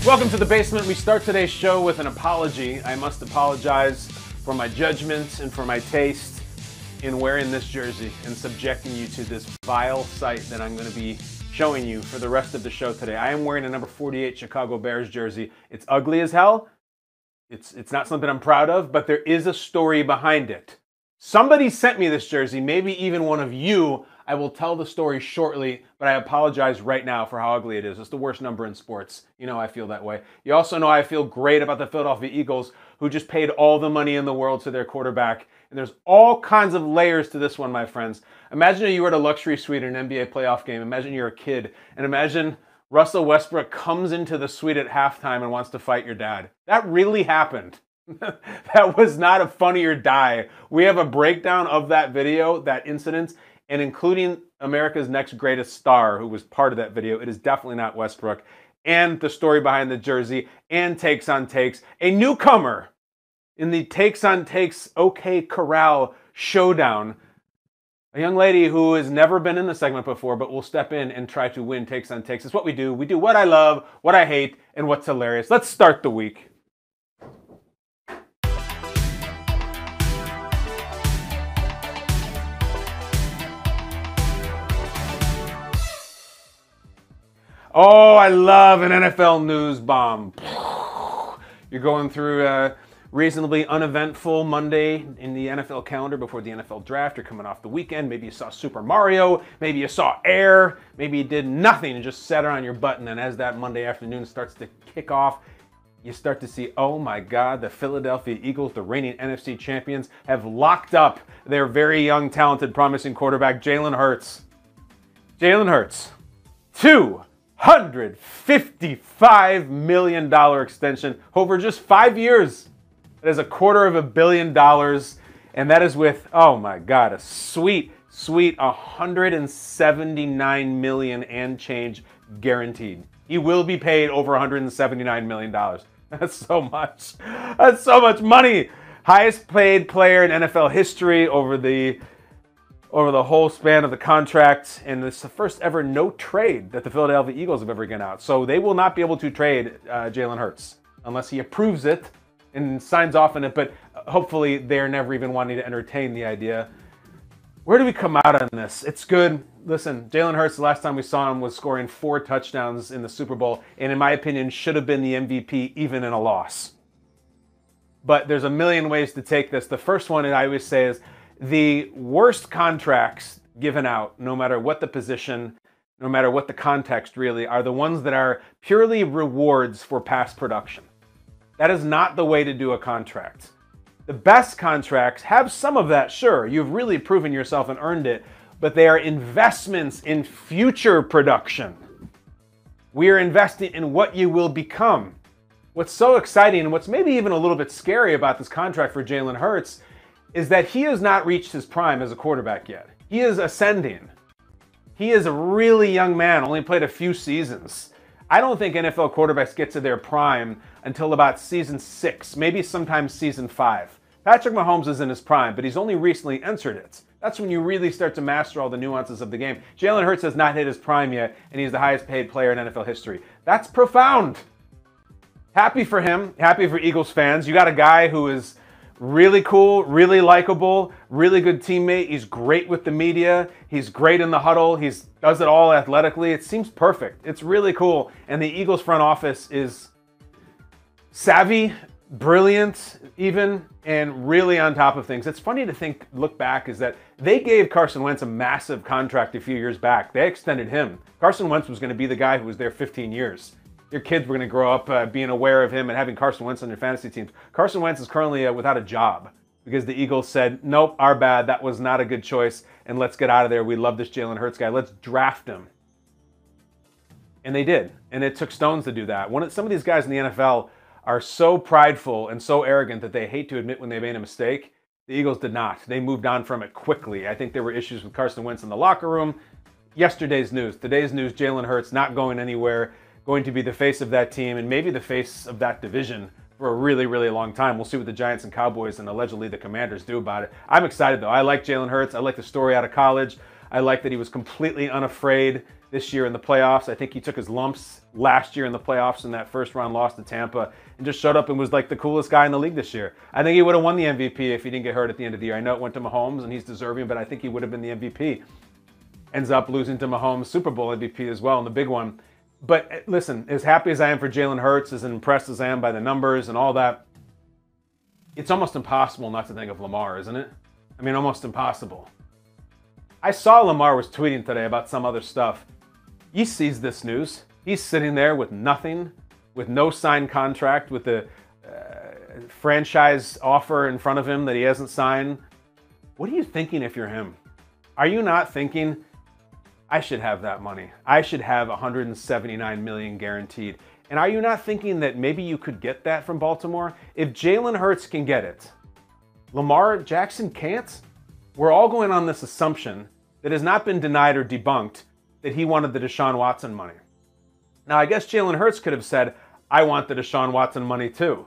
Welcome to the basement. We start today's show with an apology. I must apologize for my judgment and for my taste in wearing this jersey and subjecting you to this vile sight that I'm going to be showing you for the rest of the show today. I am wearing a number 48 Chicago Bears jersey. It's ugly as hell. It's not something I'm proud of, but there is a story behind it. Somebody sent me this jersey, maybe even one of you. I will tell the story shortly, but I apologize right now for how ugly it is. It's the worst number in sports. You know I feel that way. You also know I feel great about the Philadelphia Eagles, who just paid all the money in the world to their quarterback. And there's all kinds of layers to this one, my friends. Imagine you were at a luxury suite in an NBA playoff game. Imagine you're a kid, and imagine Russell Westbrook comes into the suite at halftime and wants to fight your dad. That really happened. That was not a Funny or Die. We have a breakdown of that video, that incident, and including America's Next Greatest Star, who was part of that video. It is definitely not Westbrook. And the story behind the jersey, and Takes on Takes. A newcomer in the Takes on Takes OK Corral showdown. A young lady who has never been in the segment before, but will step in and try to win Takes on Takes. It's what we do. We do what I love, what I hate, and what's hilarious. Let's start the week. Oh, I love an NFL news bomb. You're going through a reasonably uneventful Monday in the NFL calendar before the NFL draft. You're coming off the weekend. Maybe you saw Super Mario. Maybe you saw Air. Maybe you did nothing and just sat on your button. And as that Monday afternoon starts to kick off, you start to see, oh my God, the Philadelphia Eagles, the reigning NFC champions, have locked up their very young, talented, promising quarterback, Jalen Hurts. Jalen Hurts. $255 million extension over just 5 years. That is $250 million. And that is with, oh my God, a sweet $179 million and change guaranteed. He will be paid over $179 million. That's so much. That's so much money. Highest paid player in NFL history over the whole span of the contract, and it's the first ever no trade that the Philadelphia Eagles have ever given out. So they will not be able to trade Jalen Hurts unless he approves it and signs off on it, but hopefully they're never even wanting to entertain the idea. Where do we come out on this? It's good. Listen, Jalen Hurts, the last time we saw him was scoring 4 touchdowns in the Super Bowl, and in my opinion should have been the MVP even in a loss. But there's a million ways to take this. The first one, I always say, is the worst contracts given out, no matter what the position, no matter what the context really, are the ones that are purely rewards for past production. That is not the way to do a contract. The best contracts have some of that, sure. You've really proven yourself and earned it, but they are investments in future production. We are investing in what you will become. What's so exciting, and what's maybe even a little bit scary about this contract for Jalen Hurts, is that he has not reached his prime as a quarterback yet. He is ascending. He is a really young man, only played a few seasons. I don't think NFL quarterbacks get to their prime until about season 6, maybe sometimes season 5. Patrick Mahomes is in his prime, but he's only recently entered it. That's when you really start to master all the nuances of the game. Jalen Hurts has not hit his prime yet, and he's the highest paid player in NFL history. That's profound. Happy for him, happy for Eagles fans. You got a guy who is really cool, really likable, really good teammate. He's great with the media. He's great in the huddle. He does it all athletically. It seems perfect. It's really cool. And the Eagles front office is savvy, brilliant even, and really on top of things. It's funny to look back, is that they gave Carson Wentz a massive contract a few years back. They extended him. Carson Wentz was going to be the guy who was there 15 years. Your kids were going to grow up being aware of him and having Carson Wentz on their fantasy teams. Carson Wentz is currently without a job because the Eagles said, nope, our bad. That was not a good choice, and let's get out of there. We love this Jalen Hurts guy. Let's draft him. And they did, and it took stones to do that. Some of these guys in the NFL are so prideful and so arrogant that they hate to admit when they made a mistake. The Eagles did not. They moved on from it quickly. I think there were issues with Carson Wentz in the locker room. Yesterday's news. Today's news, Jalen Hurts not going anywhere, going to be the face of that team and maybe the face of that division for a really, really long time. We'll see what the Giants and Cowboys and allegedly the Commanders do about it. I'm excited though. I like Jalen Hurts. I like the story out of college. I like that he was completely unafraid this year in the playoffs. I think he took his lumps last year in the playoffs in that first round loss to Tampa and just showed up and was like the coolest guy in the league this year. I think he would have won the MVP if he didn't get hurt at the end of the year. I know it went to Mahomes and he's deserving, but I think he would have been the MVP. Ends up losing to Mahomes, Super Bowl MVP as well, and the big one. But listen, as happy as I am for Jalen Hurts, as impressed as I am by the numbers and all that, it's almost impossible not to think of Lamar, isn't it? I mean, almost impossible. I saw Lamar was tweeting today about some other stuff. He sees this news. He's sitting there with nothing, with no signed contract, with the franchise offer in front of him that he hasn't signed. What are you thinking if you're him? Are you not thinking, I should have that money. I should have $179 million guaranteed. And are you not thinking that maybe you could get that from Baltimore? If Jalen Hurts can get it, Lamar Jackson can't? We're all going on this assumption that has not been denied or debunked that he wanted the Deshaun Watson money. Now, I guess Jalen Hurts could have said, I want the Deshaun Watson money too.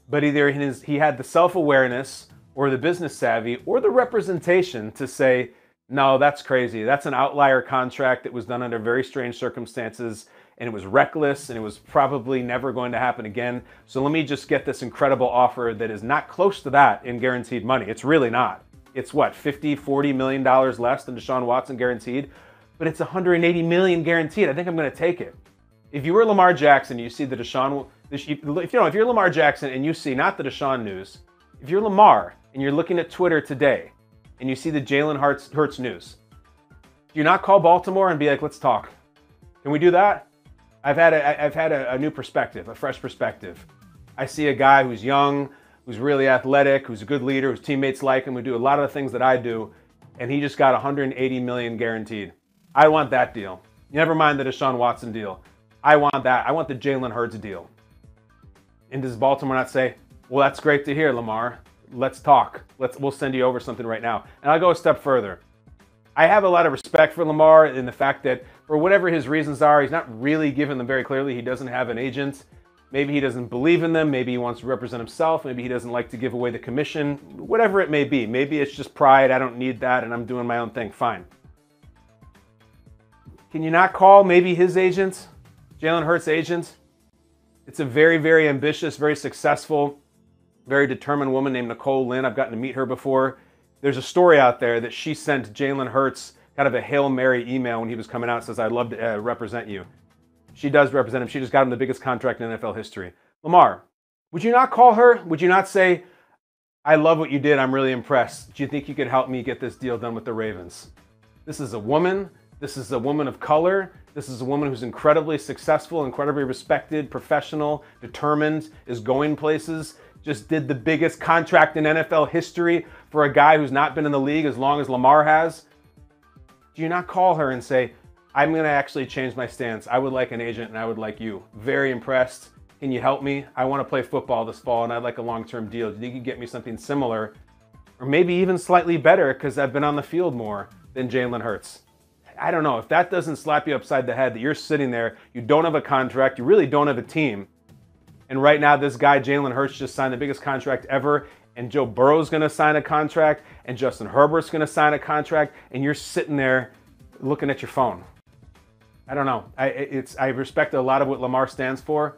But either he had the self-awareness or the business savvy or the representation to say, no, that's crazy. That's an outlier contract that was done under very strange circumstances, and it was reckless, and it was probably never going to happen again. So let me just get this incredible offer that is not close to that in guaranteed money. It's really not. It's what, $40 million less than Deshaun Watson guaranteed? But it's $180 million guaranteed. I think I'm going to take it. If you were Lamar Jackson, you see the Deshaun, if you're Lamar Jackson and you see not the Deshaun news, if you're Lamar and you're looking at Twitter today and you see the Jalen Hurts news, do you not call Baltimore and be like, let's talk? Can we do that? I've had a new perspective, a fresh perspective. I see a guy who's young, who's really athletic, who's a good leader, whose teammates like him, who do a lot of the things that I do, and he just got $180 million guaranteed. I want that deal. Never mind the Deshaun Watson deal. I want that. I want the Jalen Hurts deal. And does Baltimore not say, well, that's great to hear, Lamar. Let's talk. We'll send you over something right now. And I'll go a step further. I have a lot of respect for Lamar in the fact that for whatever his reasons are, he's not really giving them very clearly. He doesn't have an agent. Maybe he doesn't believe in them. Maybe he wants to represent himself. Maybe he doesn't like to give away the commission. Whatever it may be. Maybe it's just pride. I don't need that and I'm doing my own thing. Fine. Can you not call maybe his agent, Jalen Hurts' agent? It's a very, very ambitious, very successful, very determined woman named Nicole Lynn. I've gotten to meet her before. There's a story out there that she sent Jalen Hurts kind of a Hail Mary email when he was coming out. It says, I'd love to represent you. She does represent him. She just got him the biggest contract in NFL history. Lamar, would you not call her? Would you not say, I love what you did. I'm really impressed. Do you think you could help me get this deal done with the Ravens? This is a woman. This is a woman of color. This is a woman who's incredibly successful, incredibly respected, professional, determined, is going places. Just did the biggest contract in NFL history for a guy who's not been in the league as long as Lamar has. Do you not call her and say, I'm going to actually change my stance. I would like an agent and I would like you. Very impressed. Can you help me? I want to play football this fall and I'd like a long-term deal. Do you think you could get me something similar or maybe even slightly better because I've been on the field more than Jalen Hurts? I don't know. If that doesn't slap you upside the head that you're sitting there, you don't have a contract, you really don't have a team. And right now, this guy, Jalen Hurts, just signed the biggest contract ever. And Joe Burrow's going to sign a contract. And Justin Herbert's going to sign a contract. And you're sitting there looking at your phone. I don't know. I respect a lot of what Lamar stands for.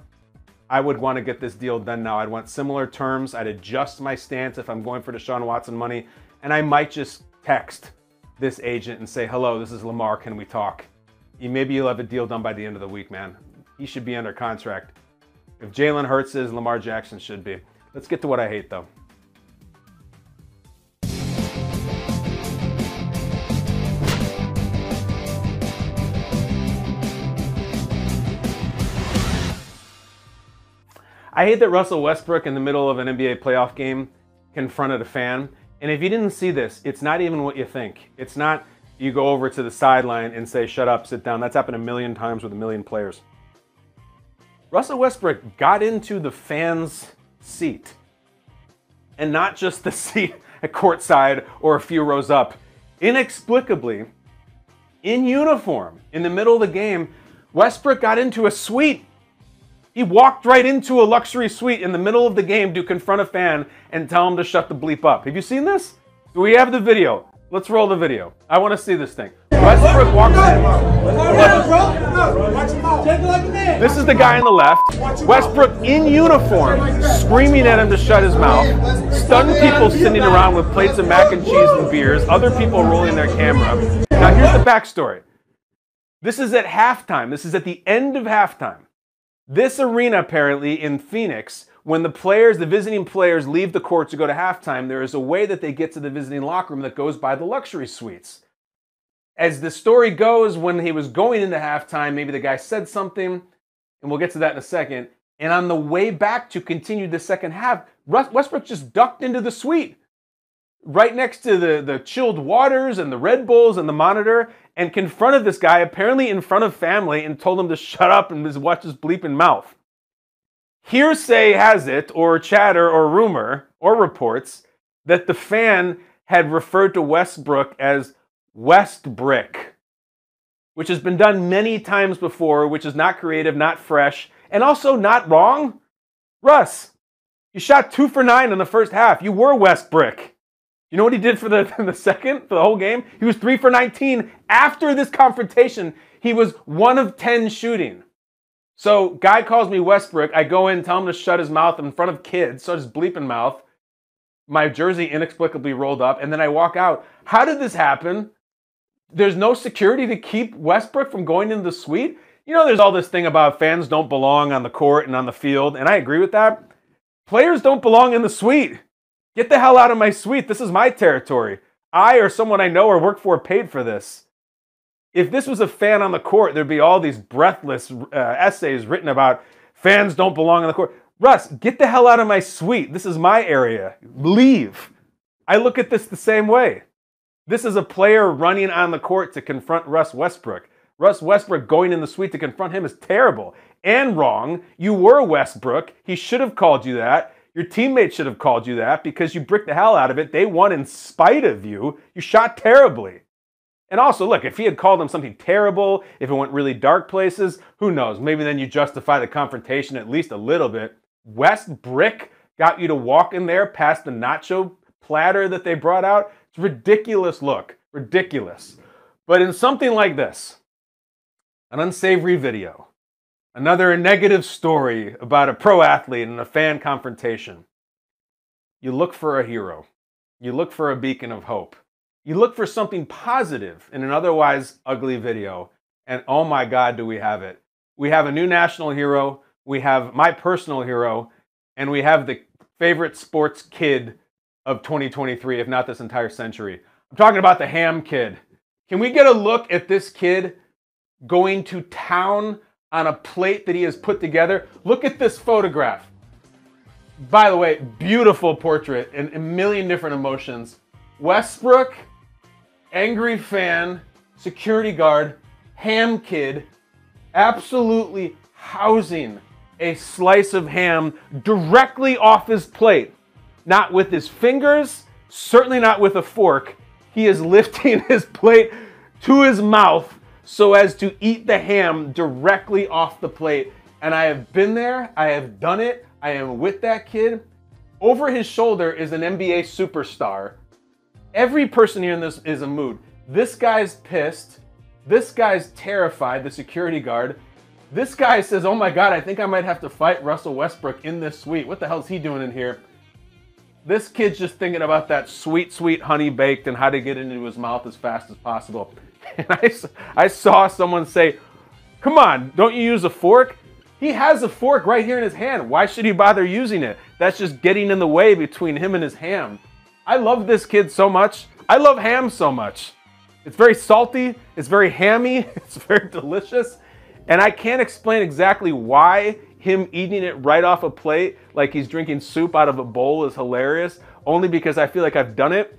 I would want to get this deal done now. I'd want similar terms. I'd adjust my stance if I'm going for Deshaun Watson money. And I might just text this agent and say, hello, this is Lamar. Can we talk? Maybe you'll have a deal done by the end of the week, man. He should be under contract. If Jalen Hurts is, Lamar Jackson should be. Let's get to what I hate, though. I hate that Russell Westbrook in the middle of an NBA playoff game confronted a fan. And if you didn't see this, it's not even what you think. It's not you go over to the sideline and say, shut up, sit down. That's happened a million times with a million players. Russell Westbrook got into the fan's seat. And not just the seat at courtside or a few rows up. Inexplicably, in uniform, in the middle of the game, Westbrook got into a suite. He walked right into a luxury suite in the middle of the game to confront a fan and tell him to shut the bleep up. Have you seen this? Do we have the video? Let's roll the video. I want to see this thing. Westbrook walks in. This is the guy on the left. Westbrook in uniform, screaming at him to shut his mouth. Stunned people sitting around with plates of mac and cheese and beers. Other people rolling their camera. Now here's the backstory. This is at halftime. This is at the end of halftime. This arena, apparently, in Phoenix, when the visiting players leave the court to go to halftime, there is a way that they get to the visiting locker room that goes by the luxury suites. As the story goes, when he was going into halftime, maybe the guy said something, and we'll get to that in a second, and on the way back to continue the second half, Westbrook just ducked into the suite, right next to the chilled waters and the Red Bulls and the monitor, and confronted this guy, apparently in front of family, and told him to shut up and just watch his bleeping mouth. Hearsay has it, or chatter, or rumor, or reports, that the fan had referred to Westbrook as Westbrick, which has been done many times before, which is not creative, not fresh, and also not wrong. Russ, you shot 2 for 9 in the first half. You were Westbrick. You know what he did for the whole game? He was 3 for 19. After this confrontation, he was 1 of 10 shooting. So, guy calls me Westbrook. I go in, tell him to shut his mouth in front of kids, so his bleeping mouth. My jersey inexplicably rolled up, and then I walk out. How did this happen? There's no security to keep Westbrook from going into the suite? You know, there's all this thing about fans don't belong on the court and on the field, and I agree with that. Players don't belong in the suite. Get the hell out of my suite. This is my territory. I or someone I know or work for paid for this. If this was a fan on the court, there'd be all these breathless essays written about fans don't belong on the court. Russ, get the hell out of my suite. This is my area. Leave. I look at this the same way. This is a player running on the court to confront Russ Westbrook. Russ Westbrook going in the suite to confront him is terrible and wrong. You were Westbrook. He should have called you that. Your teammates should have called you that because you bricked the hell out of it. They won in spite of you. You shot terribly. And also, look, if he had called him something terrible, if it went really dark places, who knows? Maybe then you justify the confrontation at least a little bit. Westbrick got you to walk in there past the nacho platter that they brought out. It's ridiculous look. Ridiculous. But in something like this, an unsavory video, another negative story about a pro athlete and a fan confrontation, you look for a hero. You look for a beacon of hope. You look for something positive in an otherwise ugly video, and oh my God, do we have it. We have a new national hero, we have my personal hero, and we have the favorite sports kid of 2023, if not this entire century. I'm talking about the Ham Kid. Can we get a look at this kid going to town on a plate that he has put together? Look at this photograph. By the way, beautiful portrait and a million different emotions. Westbrook, angry fan, security guard, Ham Kid, absolutely housing a slice of ham directly off his plate. Not with his fingers, certainly not with a fork. He is lifting his plate to his mouth so as to eat the ham directly off the plate. And I have been there, I have done it, I am with that kid. Over his shoulder is an NBA superstar. Every person here in this is a mood. This guy's pissed. This guy's terrified, the security guard. This guy says, oh my God, I think I might have to fight Russell Westbrook in this suite. What the hell is he doing in here? This kid's just thinking about that sweet, sweet honey baked and how to get it into his mouth as fast as possible. And I saw someone say, come on, don't you use a fork? He has a fork right here in his hand. Why should he bother using it? That's just getting in the way between him and his ham. I love this kid so much. I love ham so much. It's very salty, it's very hammy, it's very delicious. And I can't explain exactly why him eating it right off a plate like he's drinking soup out of a bowl is hilarious, only because I feel like I've done it.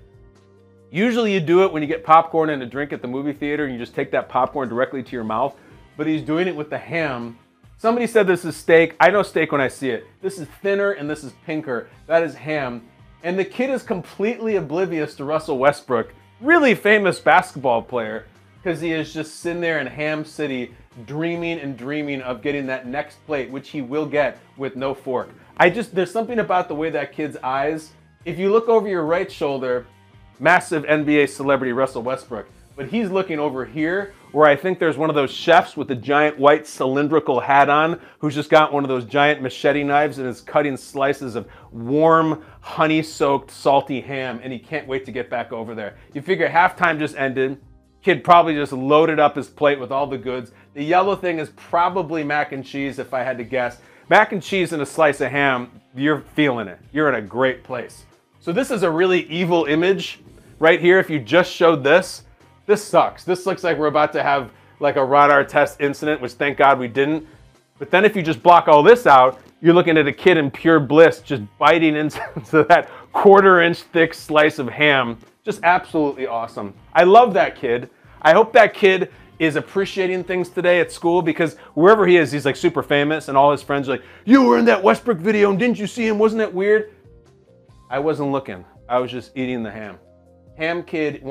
Usually you do it when you get popcorn and a drink at the movie theater and you just take that popcorn directly to your mouth, but he's doing it with the ham. Somebody said this is steak. I know steak when I see it. This is thinner and this is pinker. That is ham. And the kid is completely oblivious to Russell Westbrook, really famous basketball player, because he is just sitting there in Ham City dreaming and dreaming of getting that next plate, which he will get with no fork. There's something about the way that kid's eyes, if you look over your right shoulder, massive NBA celebrity Russell Westbrook, but he's looking over here where I think there's one of those chefs with the giant white cylindrical hat on who's just got one of those giant machete knives and is cutting slices of warm, honey-soaked, salty ham, and he can't wait to get back over there. You figure halftime just ended. Kid probably just loaded up his plate with all the goods. The yellow thing is probably mac and cheese, if I had to guess. Mac and cheese and a slice of ham, you're feeling it. You're in a great place. So this is a really evil image right here. If you just showed this sucks. This looks like we're about to have like a radar test incident, which thank God we didn't. But then if you just block all this out, you're looking at a kid in pure bliss just biting into that 1/4 inch thick slice of ham. Just absolutely awesome. I love that kid. I hope that kid is appreciating things today at school, because wherever he is, he's like super famous and all his friends are like, you were in that Westbrook video and didn't you see him? Wasn't that weird? I wasn't looking. I was just eating the ham. Ham kid,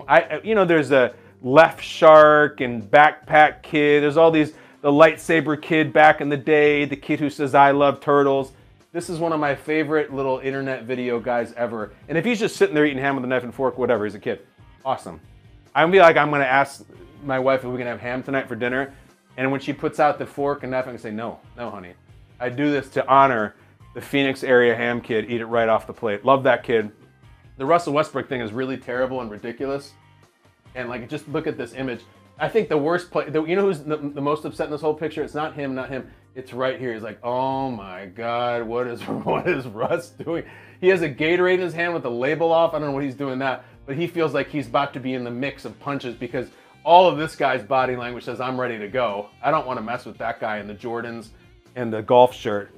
you know, there's a Left Shark and Backpack Kid. There's all these, the lightsaber kid back in the day, the kid who says, I love turtles. This is one of my favorite little internet video guys ever. And if he's just sitting there eating ham with a knife and fork, whatever, he's a kid. Awesome. I'm gonna ask my wife if we can have ham tonight for dinner. And when she puts out the fork and knife, I'm gonna say, no, honey. I do this to honor the Phoenix area ham kid, eat it right off the plate. Love that kid. The Russell Westbrook thing is really terrible and ridiculous. And like, just look at this image. I think the worst play, you know who's the most upset in this whole picture? It's not him. It's right here. He's like, oh my God, what is Russ doing? He has a Gatorade in his hand with the label off. I don't know what he's doing that, but he feels like he's about to be in the mix of punches because all of this guy's body language says, I'm ready to go. I don't want to mess with that guy in the Jordans and the golf shirt.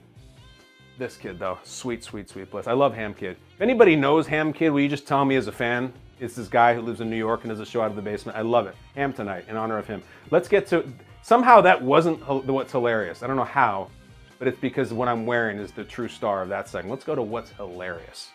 This kid though, sweet, sweet, sweet bliss. I love Ham Kid. If anybody knows Ham Kid, will you just tell me as a fan? It's this guy who lives in New York and does a show out of the basement. I love it. Ham tonight in honor of him. Let's get to, somehow that wasn't what's hilarious. I don't know how, but it's because what I'm wearing is the true star of that segment. Let's go to what's hilarious.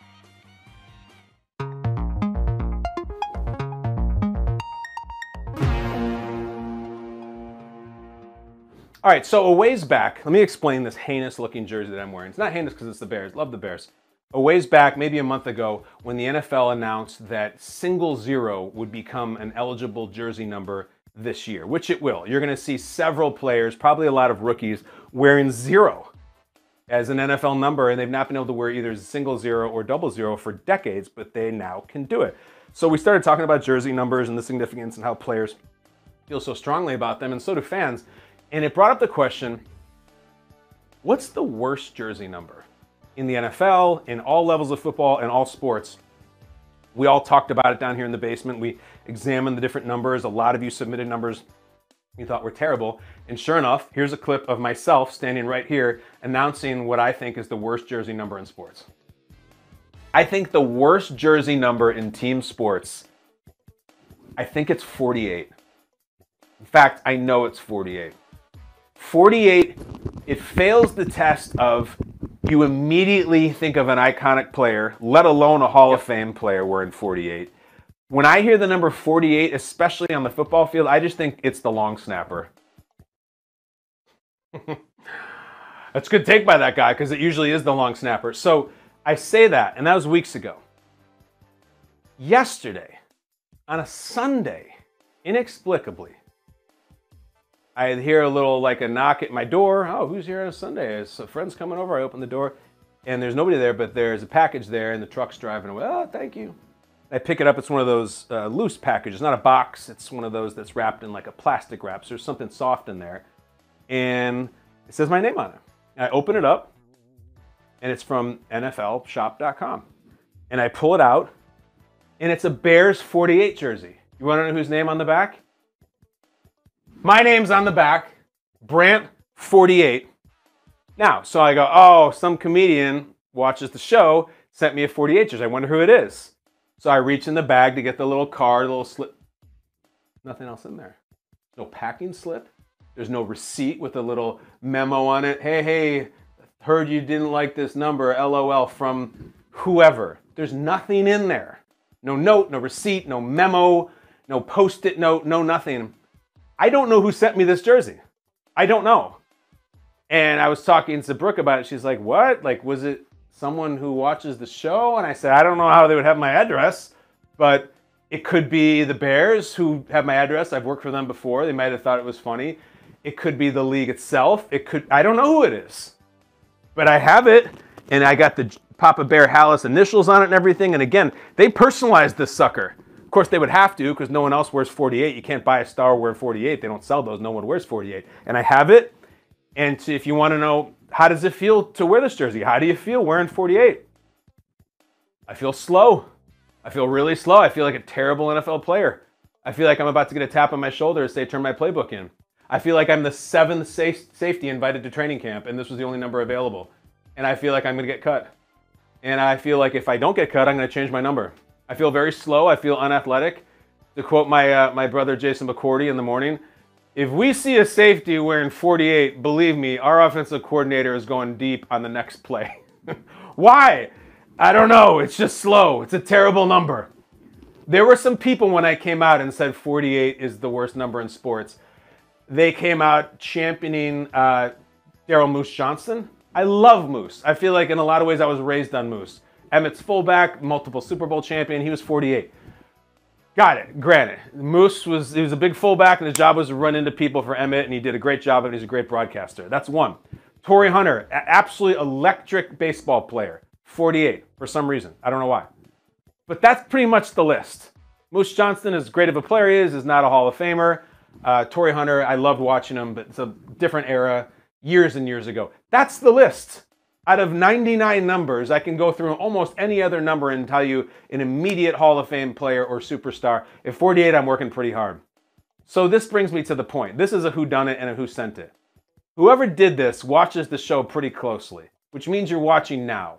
All right, so a ways back, let me explain this heinous looking jersey that I'm wearing. It's not heinous because it's the Bears. Love the Bears. A ways back, maybe a month ago, when the NFL announced that 0 would become an eligible jersey number this year, which it will. You're going to see several players, probably a lot of rookies, wearing 0 as an NFL number, and they've not been able to wear either 0 or 00 for decades, but they now can do it. So we started talking about jersey numbers and the significance and how players feel so strongly about them, and so do fans. And it brought up the question, what's the worst jersey number? In the NFL, in all levels of football, and all sports. We all talked about it down here in the basement. We examined the different numbers. A lot of you submitted numbers you thought were terrible. And sure enough, here's a clip of myself standing right here announcing what I think is the worst jersey number in sports. I think the worst jersey number in team sports, I think it's 48. In fact, I know it's 48. 48, it fails the test of you immediately think of an iconic player, let alone a Hall of Fame player wearing 48. When I hear the number 48, especially on the football field, I just think it's the long snapper. That's a good take by that guy, because it usually is the long snapper. So I say that, and that was weeks ago. Yesterday, on a Sunday, inexplicably, I hear a little, like a knock at my door. Oh, who's here on a Sunday? Is a friend's coming over? I open the door, and there's nobody there, but there's a package there, and the truck's driving away. Oh, thank you. I pick it up. It's one of those loose packages, not a box. It's one of those that's wrapped in like a plastic wrap, so there's something soft in there. And it says my name on it. And I open it up, and it's from NFLshop.com. And I pull it out, and it's a Bears 48 jersey. You want to know whose name on the back? My name's on the back, Brandt 48. Now, so I go, oh, some comedian watches the show, sent me a 48 jersey. I wonder who it is. So I reach in the bag to get the little card, a little slip. Nothing else in there. No packing slip. There's no receipt with a little memo on it. Hey, heard you didn't like this number, LOL, from whoever. There's nothing in there. No note, no receipt, no memo, no post-it note, no nothing. I don't know who sent me this jersey. I don't know. And I was talking to Brooke about it. She's like, what? Like, was it someone who watches the show? And I said, I don't know how they would have my address, but It could be the Bears, who have my address. I've worked for them before. They might have thought it was funny. It could be the league itself. I don't know who it is. But I have it, and I got the Papa Bear Hallis initials on it and everything. And again, they personalized this sucker. Of course, they would have to, because no one else wears 48. You can't buy a star wearing 48. They don't sell those. No one wears 48. And I have it. And if you want to know, how does it feel to wear this jersey? How do you feel wearing 48? I feel slow. I feel really slow. I feel like a terrible NFL player. I feel like I'm about to get a tap on my shoulder and say, turn my playbook in. I feel like I'm the 7th safety invited to training camp, and this was the only number available. And I feel like I'm going to get cut. And I feel like if I don't get cut, I'm going to change my number. I feel very slow. I feel unathletic. To quote my brother Jason McCourty in the morning, if we see a safety wearing 48, believe me, our offensive coordinator is going deep on the next play. Why? I don't know. It's just slow. It's a terrible number. There were some people when I came out and said 48 is the worst number in sports. They came out championing Daryl Moose Johnson. I love Moose. I feel like in a lot of ways I was raised on Moose. Emmett's fullback, multiple Super Bowl champion. He was 48. Got it. Granted, Moose was a big fullback, and his job was to run into people for Emmett, and he did a great job, and he's a great broadcaster. That's one. Torrey Hunter, absolutely electric baseball player, 48 for some reason. I don't know why. But that's pretty much the list. Moose Johnston, as great of a player he is not a Hall of Famer. Torrey Hunter, I loved watching him, but it's a different era, years and years ago. That's the list. Out of 99 numbers, I can go through almost any other number and tell you an immediate Hall of Fame player or superstar. At 48, I'm working pretty hard. So this brings me to the point. This is a whodunit and a who sent it. Whoever did this watches the show pretty closely, which means you're watching now.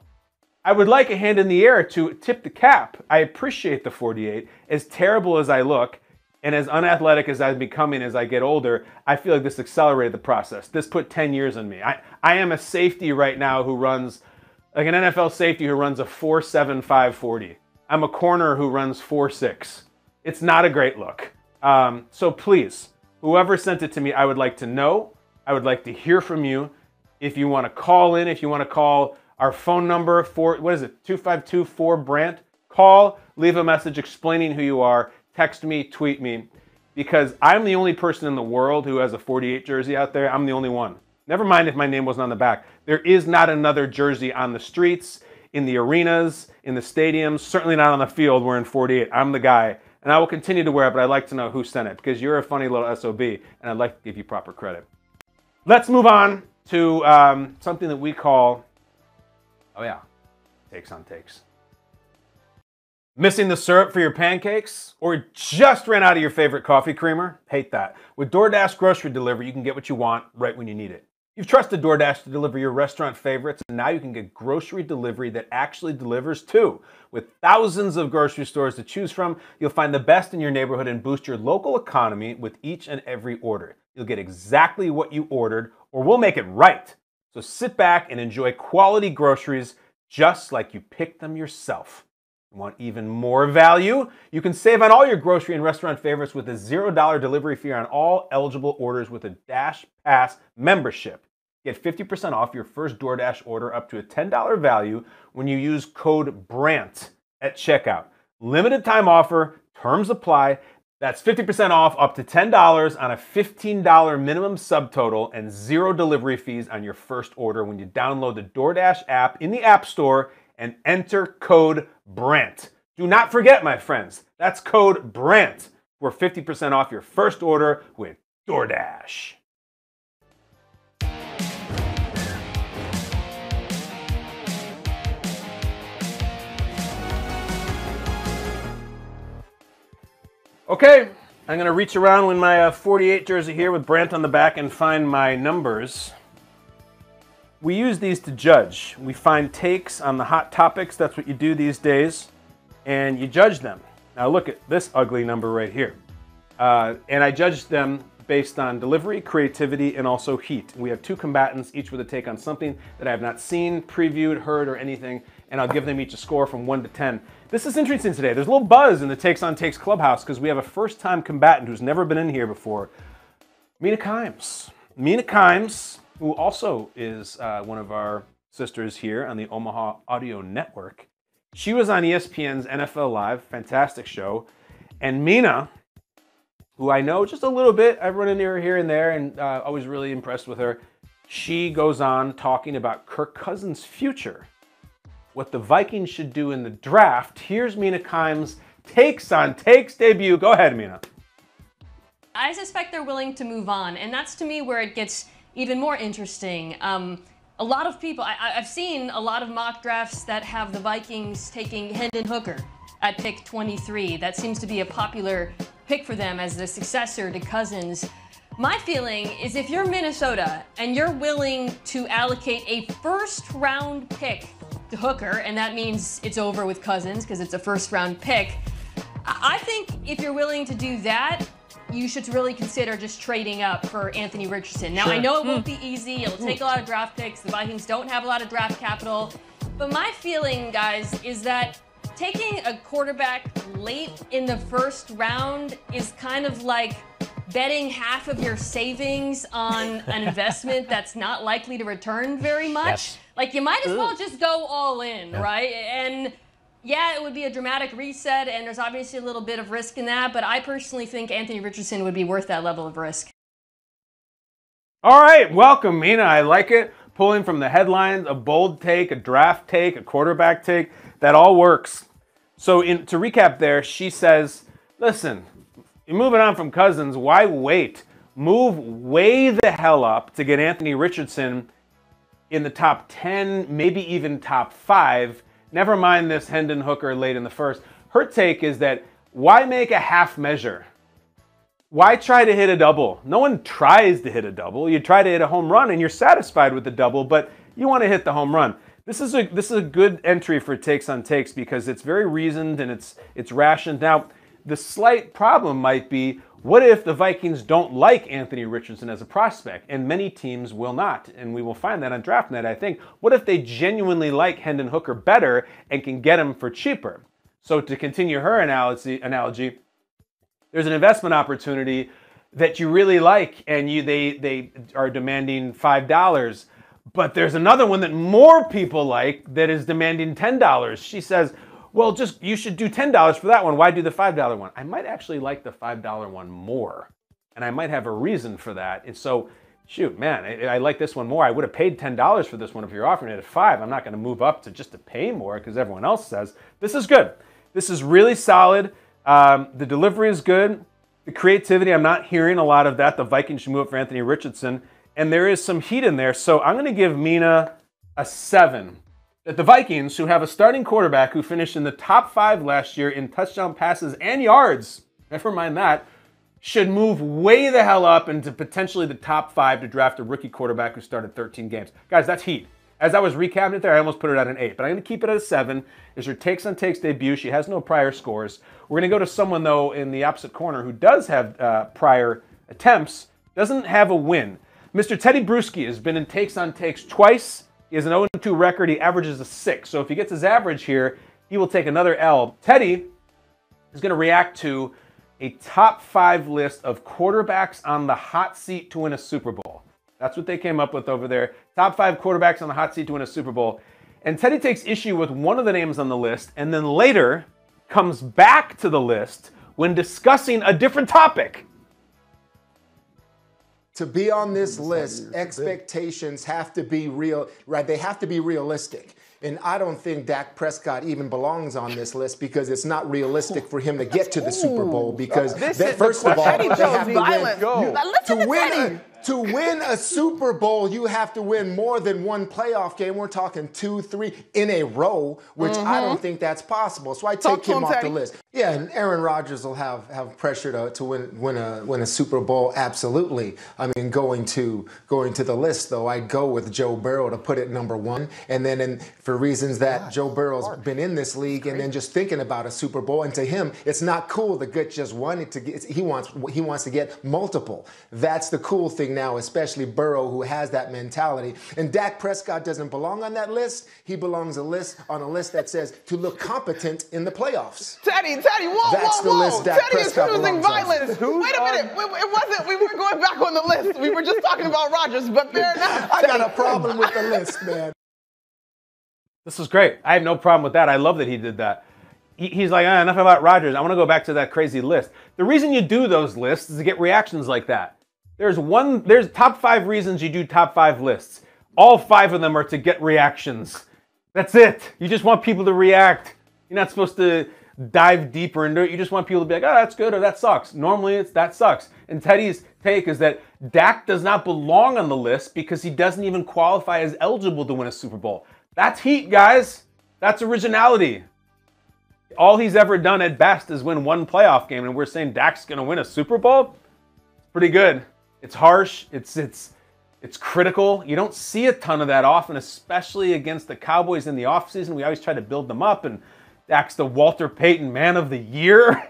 I would like a hand in the air to tip the cap. I appreciate the 48. As terrible as I look, and as unathletic as I'm becoming as I get older, I feel like this accelerated the process. This put 10 years on me. I am a safety right now who runs, like an NFL safety who runs a 4.75 40. I'm a corner who runs 4.6. It's not a great look. So please, whoever sent it to me, I would like to know. I would like to hear from you. If you want to call in, if you want to call our phone number, 252-4-BRANT, call, leave a message explaining who you are. Text me, tweet me, because I'm the only person in the world who has a 48 jersey out there. I'm the only one. Never mind if my name wasn't on the back. There is not another jersey on the streets, in the arenas, in the stadiums, certainly not on the field wearing 48. I'm the guy, and I will continue to wear it, but I'd like to know who sent it, because you're a funny little SOB, and I'd like to give you proper credit. Let's move on to something that we call, takes on takes. Missing the syrup for your pancakes? Or just ran out of your favorite coffee creamer? Hate that. With DoorDash grocery delivery, you can get what you want right when you need it. You've trusted DoorDash to deliver your restaurant favorites, and now you can get grocery delivery that actually delivers too. With thousands of grocery stores to choose from, you'll find the best in your neighborhood and boost your local economy with each and every order. You'll get exactly what you ordered, or we'll make it right. So sit back and enjoy quality groceries just like you picked them yourself. Want even more value? You can save on all your grocery and restaurant favorites with a $0 delivery fee on all eligible orders with a Dash Pass membership. Get 50% off your first DoorDash order up to a $10 value when you use code BRANT at checkout. Limited time offer, terms apply. That's 50% off up to $10 on a $15 minimum subtotal and $0 delivery fees on your first order when you download the DoorDash app in the App Store and enter code BRANT. Do not forget, my friends, that's code BRANT for 50% off your first order with DoorDash. Okay, I'm going to reach around with my 48 jersey here with Brandt on the back and find my numbers. We use these to judge. We find takes on the hot topics. That's what you do these days. And you judge them. Now look at this ugly number right here. And I judge them based on delivery, creativity, and also heat. We have two combatants, each with a take on something that I have not seen, previewed, heard, or anything. And I'll give them each a score from 1 to 10. This is interesting today. There's a little buzz in the Takes on Takes Clubhouse because we have a first-time combatant who's never been in here before. Mina Kimes. Mina Kimes, who also is one of our sisters here on the Omaha Audio Network. She was on ESPN's NFL Live, fantastic show, And Mina, who I know just a little bit, I've run into her here and there, and I was really impressed with her. She goes on talking about Kirk Cousins' future, what the Vikings should do in the draft. Here's Mina Kimes' takes on takes debut. Go ahead, Mina. I suspect they're willing to move on, and that's to me where it gets even more interesting. A lot of people, I've seen a lot of mock drafts that have the Vikings taking Hendon Hooker at pick 23. That seems to be a popular pick for them as the successor to Cousins. My feeling is if you're Minnesota and you're willing to allocate a first-round pick to Hooker, and that means it's over with Cousins because it's a first-round pick, I think if you're willing to do that, you should really consider just trading up for Anthony Richardson. Now, I know it won't be easy. It'll take a lot of draft picks. The Vikings don't have a lot of draft capital. But my feeling, guys, is that taking a quarterback late in the first round is kind of like betting half of your savings on an investment that's not likely to return very much. Yes. Like, you might as well just go all in, right? And yeah, it would be a dramatic reset, and there's obviously a little bit of risk in that, but I personally think Anthony Richardson would be worth that level of risk. All right, welcome, Mina. I like it. Pulling from the headlines, a bold take, a draft take, a quarterback take, that all works. So to recap there, she says, listen, you're moving on from Cousins. Why wait? Move way the hell up to get Anthony Richardson in the top 10, maybe even top 5. Never mind this Hendon Hooker late in the first. Her take is that why make a half measure? Why try to hit a double? No one tries to hit a double. You try to hit a home run and you're satisfied with the double, but you want to hit the home run. This is a good entry for takes on takes because it's very reasoned and it's rationed. Now, the slight problem might be, what if the Vikings don't like Anthony Richardson as a prospect? And many teams will not. And we will find that on DraftNet, I think. What if they genuinely like Hendon Hooker better and can get him for cheaper? So to continue her analogy, there's an investment opportunity that you really like and they are demanding $5. But there's another one that more people like that is demanding $10. She says, well, you should do $10 for that one. Why do the $5 one? I might actually like the $5 one more, and I might have a reason for that. And so, shoot, man, I like this one more. I would have paid $10 for this one if you're offering it at $5. I'm not going to move up to just to pay more because everyone else says. This is good. This is really solid. The delivery is good. The creativity, I'm not hearing a lot of that. The Vikings should move up for Anthony Richardson, and there is some heat in there. So I'm going to give Mina a 7. That the Vikings, who have a starting quarterback who finished in the top 5 last year in touchdown passes and yards, never mind that, should move way the hell up into potentially the top 5 to draft a rookie quarterback who started 13 games. Guys, that's heat. As I was recapping it there, I almost put it at an 8, but I'm going to keep it at a 7. It's her takes on takes debut. She has no prior scores. We're going to go to someone, though, in the opposite corner who does have prior attempts, doesn't have a win. Mr. Tedy Bruschi has been in takes on takes twice. He has an 0-2 record. He averages a 6. So if he gets his average here, he will take another L. Tedy is going to react to a top 5 list of quarterbacks on the hot seat to win a Super Bowl. That's what they came up with over there. Top 5 quarterbacks on the hot seat to win a Super Bowl. And Tedy takes issue with one of the names on the list and then later comes back to the list when discussing a different topic. To be on this list, expectations have to be real, right? They have to be realistic. And I don't think Dak Prescott even belongs on this list because it's not realistic for him to get to the Super Bowl because first of all, they have to win a Super Bowl, you have to win more than one playoff game. We're talking 2, 3 in a row, which I don't think that's possible. So I take him off the list. Yeah, and Aaron Rodgers will have pressure to win a Super Bowl. Absolutely. I mean, going to the list though, I'd go with Joe Burrow to put it number 1, and then for reasons that Joe Burrow's been in this league, and then just thinking about a Super Bowl, and to him, it's not cool to get just one. He wants to get multiple. That's the cool thing now, especially Burrow, who has that mentality. And Dak Prescott doesn't belong on that list. He belongs on a list that says to look competent in the playoffs. Tedy, whoa. Tedy is choosing violence. Wait a minute. It wasn't. We weren't going back on the list. We were just talking about Rodgers, but fair enough. I got a problem with the list, man. This is great. I have no problem with that. I love that he did that. he's like, enough about Rodgers. I want to go back to that crazy list. The reason you do those lists is to get reactions like that. There's top 5 reasons you do top 5 lists. All 5 of them are to get reactions. That's it. You just want people to react. You're not supposed to dive deeper into it. You just want people to be like, oh, that's good or that sucks. Normally it's that sucks. And Tedy's take is that Dak does not belong on the list because he doesn't even qualify as eligible to win a Super Bowl. That's heat, guys. That's originality. All he's ever done at best is win 1 playoff game, and we're saying Dak's going to win a Super Bowl? Pretty good. It's harsh. It's critical. You don't see a ton of that often, especially against the Cowboys in the offseason. We always try to build them up, and Dak's the Walter Payton Man of the Year.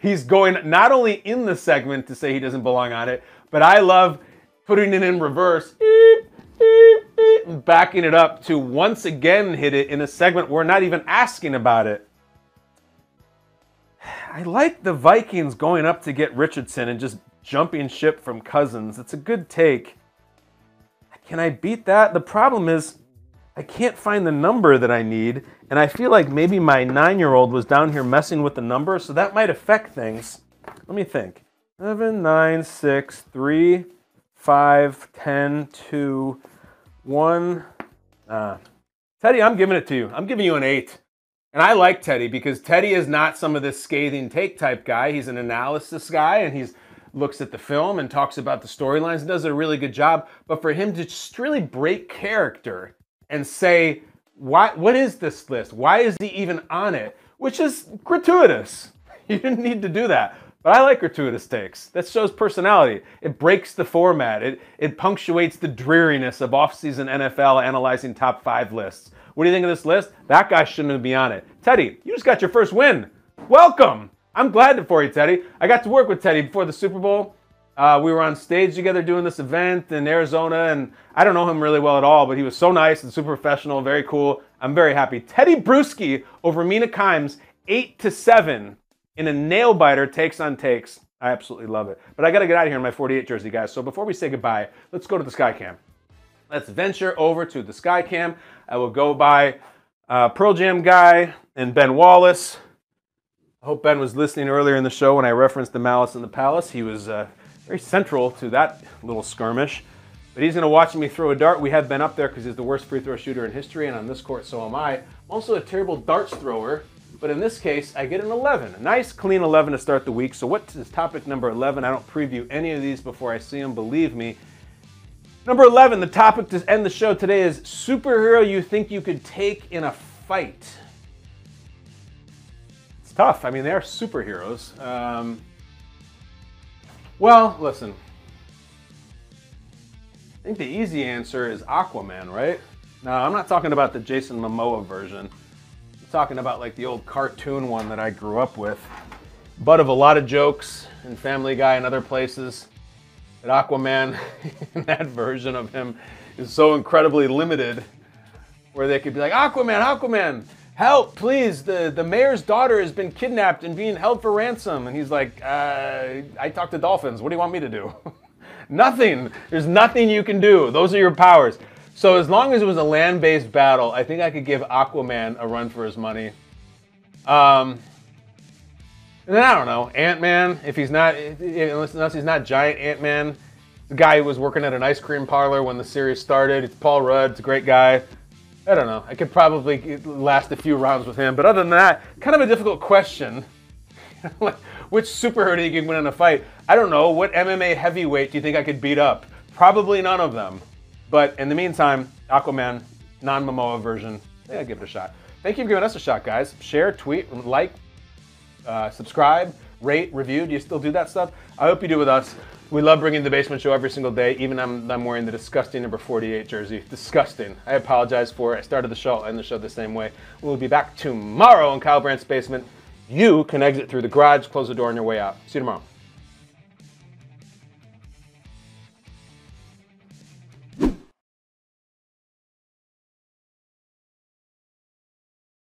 He's going not only in the segment to say he doesn't belong on it, but I love putting it in reverse, and backing it up to once again hit it in a segment we're not even asking about it. I like the Vikings going up to get Richardson and just jumping ship from Cousins. It's a good take. Can I beat that? The problem is I can't find the number that I need, and I feel like maybe my 9-year-old was down here messing with the number, so that might affect things. Let me think. 7, 9, 6, 3, 5, 10, 2, 1. Tedy, I'm giving it to you. I'm giving you an 8. And I like Tedy because Tedy is not some of this scathing take type guy. He's an analysis guy, and he looks at the film and talks about the storylines and does a really good job. But for him to just really break character and say, what is this list? Why is he even on it? Which is gratuitous. You didn't need to do that. But I like gratuitous takes. That shows personality. It breaks the format. It punctuates the dreariness of off-season NFL analyzing top 5 lists. What do you think of this list? That guy shouldn't be on it. Tedy, you just got your first win. Welcome. I'm glad for you, Tedy. I got to work with Tedy before the Super Bowl. We were on stage together doing this event in Arizona, and I don't know him really well at all, but he was so nice and super professional, very cool. I'm very happy. Tedy Bruschi over Mina 8-7 in a nail-biter takes on takes. I absolutely love it. But I got to get out of here in my 48 jersey, guys. So before we say goodbye, let's go to the Skycam. Let's venture over to the Skycam. I will go by Pearl Jam guy and Ben Wallace. I hope Ben was listening earlier in the show when I referenced the Malice in the Palace. He was very central to that little skirmish. But he's going to watch me throw a dart. We have Ben up there because he's the worst free throw shooter in history, and on this court, so am I. I'm also a terrible darts thrower, but in this case, I get an 11. A nice, clean 11 to start the week. So what is topic number 11? I don't preview any of these before I see them, believe me. Number 11, the topic to end the show today is superhero you think you could take in a fight. It's tough. I mean, they are superheroes. Well, listen. I think the easy answer is Aquaman, right? No, I'm not talking about the Jason Momoa version. I'm talking about like the old cartoon one that I grew up with. Butt of a lot of jokes in Family Guy and other places. That Aquaman, that version of him, is so incredibly limited where they could be like, Aquaman, help, please, the mayor's daughter has been kidnapped and being held for ransom. And he's like, I talk to dolphins. What do you want me to do? Nothing. There's nothing you can do. Those are your powers. So as long as it was a land-based battle, I think I could give Aquaman a run for his money. And then I don't know, Ant-Man, if he's not, unless he's not giant Ant-Man, the guy who was working at an ice cream parlor when the series started. It's Paul Rudd, it's a great guy. I don't know, I could probably last a few rounds with him, but other than that, kind of a difficult question. Which superhero do you can win in a fight? I don't know, what MMA heavyweight do you think I could beat up? Probably none of them. But in the meantime, Aquaman, non-Momoa version, yeah, give it a shot. Thank you for giving us a shot, guys. Share, tweet, like, subscribe, rate, review. Do you still do that stuff? I hope you do with us. We love bringing the Basement Show every single day. Even I'm wearing the disgusting number 48 jersey. Disgusting. I apologize for it. I started the show. I'll end the show the same way. We'll be back tomorrow in Kyle Brandt's basement. You can exit through the garage, close the door on your way out. See you tomorrow.